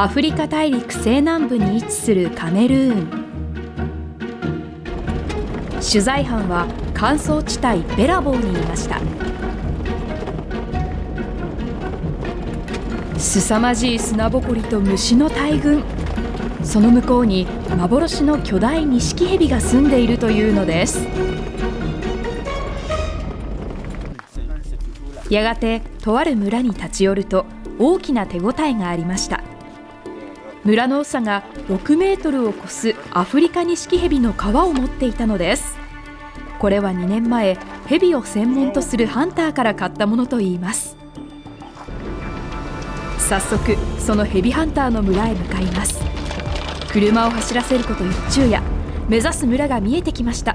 アフリカ大陸西南部に位置するカメルーン。取材班は乾燥地帯ベラボーにいました。凄まじい砂ぼこりと虫の大群、その向こうに幻の巨大ニシキヘビが住んでいるというのです。やがてとある村に立ち寄ると大きな手応えがありました。村の長が6メートルを超すアフリカニシキヘビの皮を持っていたのです。これは2年前、ヘビを専門とするハンターから買ったものといいます。早速そのヘビハンターの村へ向かいます。車を走らせること一昼夜、目指す村が見えてきました。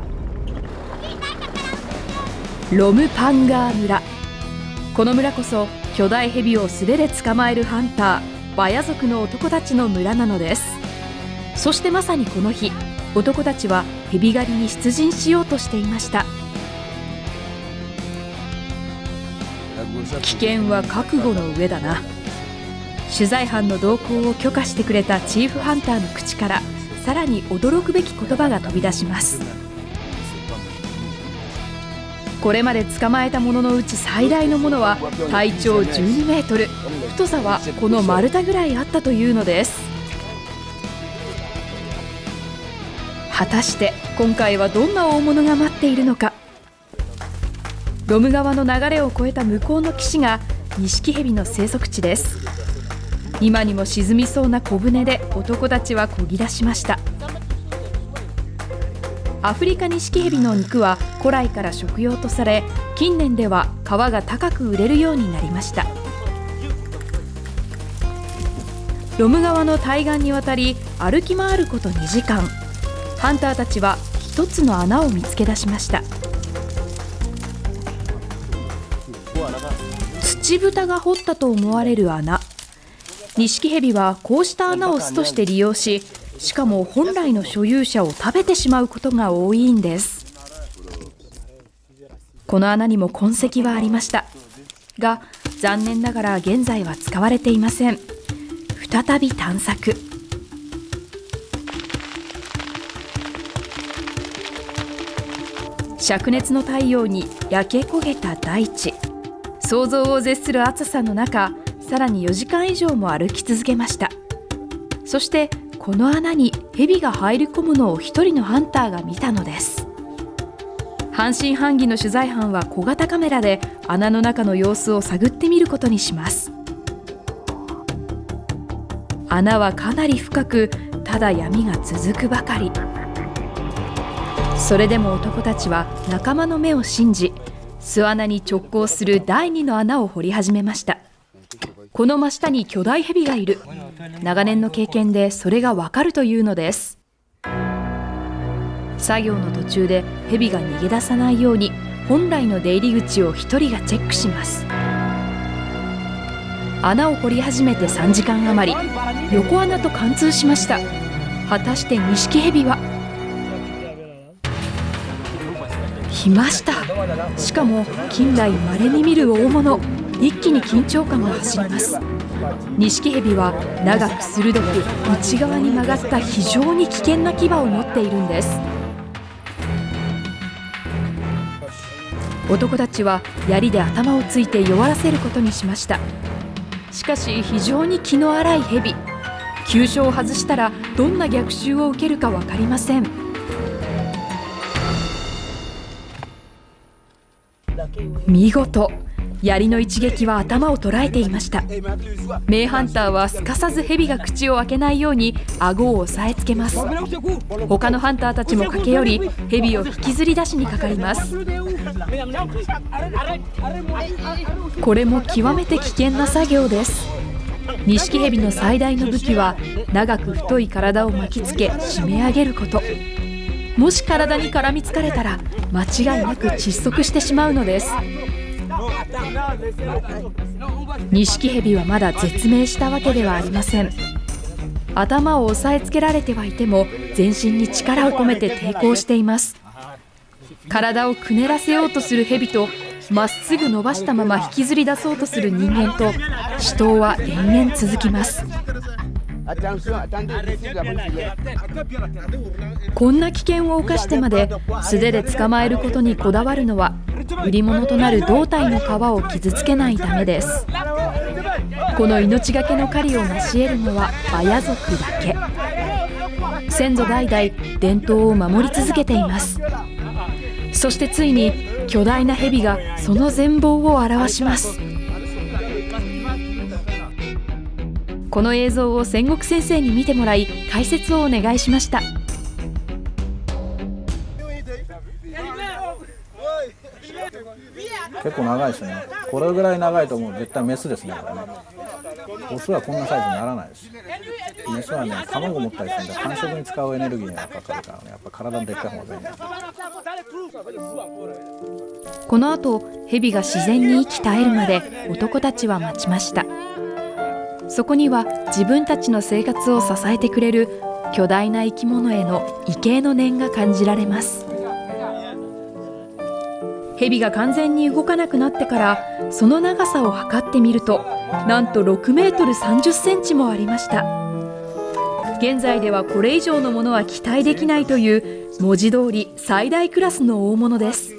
ロムパンガー村。この村こそ巨大ヘビを素手で捕まえるハンター、バヤ族の男たちの村なのです。そしてまさにこの日、男たちはヘビ狩りに出陣しようとしていました。危険は覚悟の上だな。取材班の同行を許可してくれたチーフハンターの口からさらに驚くべき言葉が飛び出します。これまで捕まえたもののうち最大のものは体長12メートル、太さはこの丸太ぐらいあったというのです。果たして今回はどんな大物が待っているのか。ロム川の流れを越えた向こうの岸がニシキヘビの生息地です。今にも沈みそうな小舟で男たちは漕ぎ出しました。アフリカニシキヘビの肉は古来から食用とされ、近年では皮が高く売れるようになりました。ロム川の対岸に渡り歩き回ること2時間、ハンターたちは一つの穴を見つけ出しました。土豚が掘ったと思われる穴。ニシキヘビはこうした穴を巣として利用し、しかも本来の所有者を食べてしまうことが多いんです。この穴にも痕跡はありましたが、残念ながら現在は使われていません。再び探索。灼熱の太陽に焼け焦げた大地、想像を絶する暑さの中、さらに4時間以上も歩き続けました。そしてこの穴にヘビが入り込むのを一人のハンターが見たのです。半信半疑の取材班は小型カメラで穴の中の様子を探ってみることにします。穴はかなり深く、ただ闇が続くばかり。それでも男たちは仲間の目を信じ、巣穴に直行する第2の穴を掘り始めました。この真下に巨大ヘビがいる。長年の経験でそれがわかるというのです。作業の途中でヘビが逃げ出さないように本来の出入り口を一人がチェックします。穴を掘り始めて3時間余り、横穴と貫通しました。果たしてニシキヘビはいました。しかも近代稀に見る大物。一気に緊張感が走ります。ニシキヘビは長く鋭く内側に曲がった非常に危険な牙を持っているんです。男たちは槍で頭をついて弱らせることにしました。しかし非常に気の荒いヘビ、急所を外したらどんな逆襲を受けるか分かりません。見事、槍の一撃は頭を捉えていました。名ハンターはすかさずヘビが口を開けないように顎を押さえつけます。他のハンターたちも駆け寄り、ヘビを引きずり出しにかかります。これも極めて危険な作業です。ニシキヘビの最大の武器は長く太い体を巻きつけ締め上げること。もし体に絡みつかれたら間違いなく窒息してしまうのです。ニシキヘビはまだ絶命したわけではありません。頭を押さえつけられてはいても全身に力を込めて抵抗しています。体をくねらせようとするヘビとまっすぐ伸ばしたまま引きずり出そうとする人間と死闘は延々続きます。こんな危険を冒してまで素手で捕まえることにこだわるのは、売り物となる胴体の皮を傷つけないためです。この命がけの狩りを成し得るのはバヤ族だけ。先祖代々伝統を守り続けています。そしてついに巨大な蛇がその全貌を表します。この映像を仙石先生に見てもらい、解説をお願いしました。結構長いですね。これぐらい長いともう絶対メスですね。これね。オスはこんなサイズにならないです。メスはね、卵持ったりするんで繁殖に使うエネルギーがかかるからね、やっぱ体のでっかい方がいいね。この後、蛇が自然に息絶えるまで男たちは待ちました。そこには自分たちの生活を支えてくれる巨大な生き物への畏敬の念が感じられます。蛇が完全に動かなくなってからその長さを測ってみると、なんと6メートル30センチもありました。現在ではこれ以上のものは期待できないという文字通り最大クラスの大物です。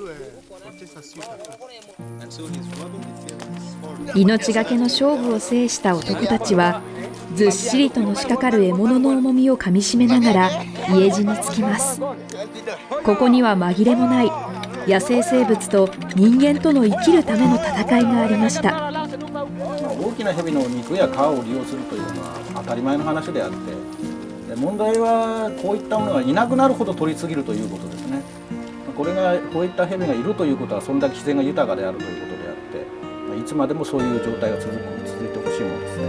命がけの勝負を制した男たちは、ずっしりとのしかかる獲物の重みをかみしめながら家路につきます。ここには紛れもない野生生物と人間との生きるための戦いがありました。大きな蛇の肉や皮を利用するというのは当たり前の話であって、問題はこういったものがいなくなるほど取りすぎるということですね。こういった蛇がいるということは、それだけ自然が豊かであるということであって、いつまでもそういう状態が続いてほしいものですね。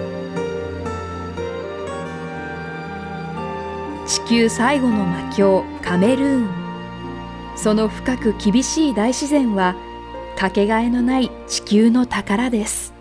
地球最後の魔境カメルーン。その深く厳しい大自然はかけがえのない地球の宝です。